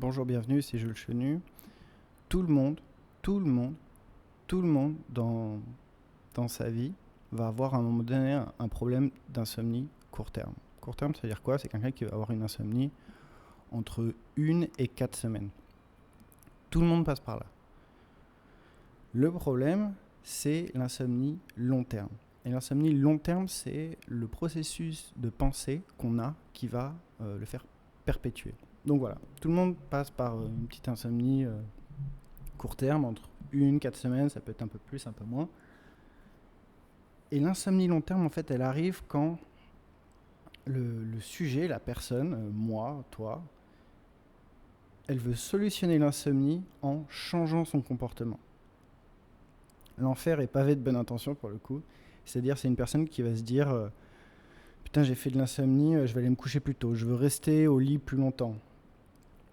Bonjour, bienvenue, c'est Jules Chenu. Tout le monde, tout le monde, tout le monde dans sa vie va avoir à un moment donné un problème d'insomnie court terme. Court terme, ça veut dire quoi? C'est quelqu'un qui va avoir une insomnie entre 1 et 4 semaines. Tout le monde passe par là. Le problème, c'est l'insomnie long terme. Et l'insomnie long terme, c'est le processus de pensée qu'on a qui va le faire perpétuer. Donc voilà, tout le monde passe par une petite insomnie court terme, entre 1 et 4 semaines, ça peut être un peu plus, un peu moins. Et l'insomnie long terme, en fait, elle arrive quand le sujet, la personne, moi, toi, elle veut solutionner l'insomnie en changeant son comportement. L'enfer est pavé de bonnes intentions pour le coup. C'est-à-dire, c'est une personne qui va se dire putain, j'ai fait de l'insomnie, je vais aller me coucher plus tôt, je veux rester au lit plus longtemps.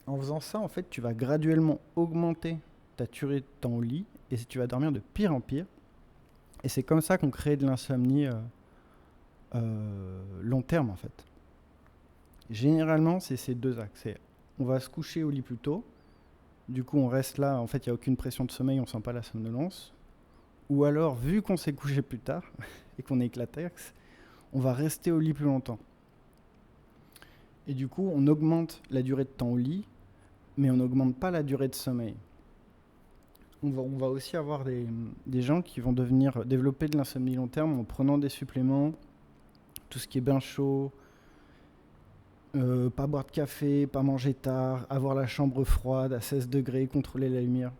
En faisant ça, en fait, tu vas graduellement augmenter ta durée de temps au lit et tu vas dormir de pire en pire. Et c'est comme ça qu'on crée de l'insomnie long terme, en fait. Généralement, c'est ces deux axes. On va se coucher au lit plus tôt. Du coup, on reste là. En fait, il n'y a aucune pression de sommeil, on ne sent pas la somnolence. Ou alors, vu qu'on s'est couché plus tard et qu'on est éclatex, on va rester au lit plus longtemps. Et du coup, on augmente la durée de temps au lit, mais on n'augmente pas la durée de sommeil. On va aussi avoir des gens qui vont développer de l'insomnie long terme en prenant des suppléments, tout ce qui est bain chaud, pas boire de café, pas manger tard, avoir la chambre froide à 16 degrés, contrôler la lumière.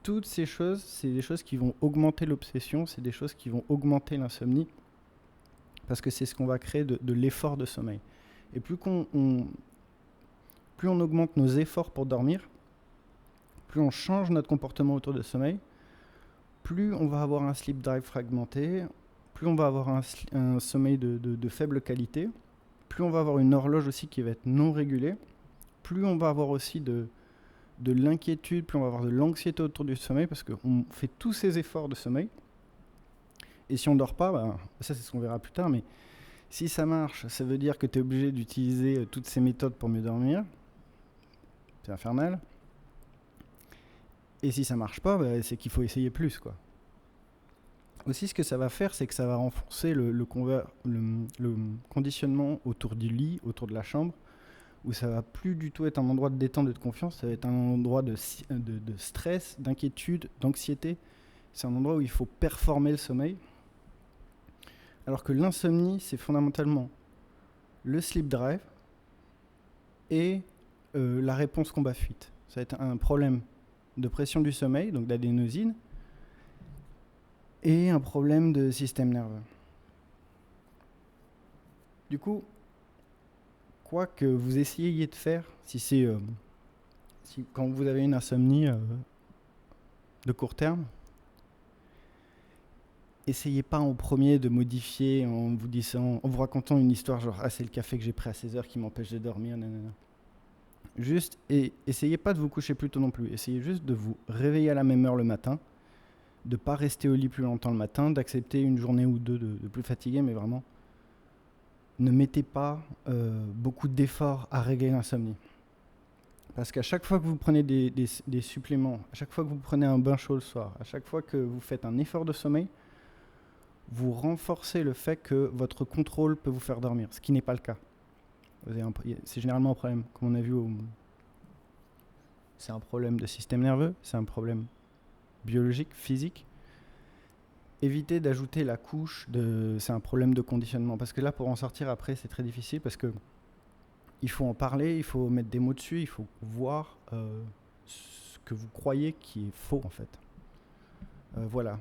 Toutes ces choses, c'est des choses qui vont augmenter l'obsession, c'est des choses qui vont augmenter l'insomnie, parce que c'est ce qu'on va créer de l'effort de sommeil. Et plus on augmente nos efforts pour dormir, plus on change notre comportement autour du sommeil, plus on va avoir un sleep drive fragmenté, plus on va avoir un sommeil de faible qualité, plus on va avoir une horloge aussi qui va être non régulée, plus on va avoir aussi de l'inquiétude, plus on va avoir de l'anxiété autour du sommeil, parce qu'on fait tous ces efforts de sommeil. Et si on ne dort pas, ça c'est ce qu'on verra plus tard, mais si ça marche, ça veut dire que tu es obligé d'utiliser toutes ces méthodes pour mieux dormir. C'est infernal. Et si ça marche pas, c'est qu'il faut essayer plus, quoi. Aussi, ce que ça va faire, c'est que ça va renforcer le conditionnement autour du lit, autour de la chambre, où ça va plus du tout être un endroit de détente et de confiance, ça va être un endroit de stress, d'inquiétude, d'anxiété. C'est un endroit où il faut performer le sommeil. Alors que l'insomnie, c'est fondamentalement le sleep drive et la réponse combat-fuite. Ça va être un problème de pression du sommeil, donc d'adénosine, et un problème de système nerveux. Du coup, quoi que vous essayiez de faire, si quand vous avez une insomnie de court terme, essayez pas en premier de modifier en vous racontant une histoire genre c'est le café que j'ai pris à 16 heures qui m'empêche de dormir, nanana. Juste, et essayez pas de vous coucher plus tôt non plus. Essayez juste de vous réveiller à la même heure le matin, de pas rester au lit plus longtemps le matin, d'accepter une journée ou deux de plus fatigué, mais vraiment, ne mettez pas beaucoup d'efforts à régler l'insomnie. Parce qu'à chaque fois que vous prenez des suppléments, à chaque fois que vous prenez un bain chaud le soir, à chaque fois que vous faites un effort de sommeil, vous renforcez le fait que votre contrôle peut vous faire dormir, ce qui n'est pas le cas. C'est généralement un problème, comme on a vu, c'est un problème de système nerveux, c'est un problème biologique, physique. Évitez d'ajouter la couche c'est un problème de conditionnement, parce que là, pour en sortir après, c'est très difficile, parce que il faut en parler, il faut mettre des mots dessus, il faut voir ce que vous croyez qui est faux, en fait. Voilà.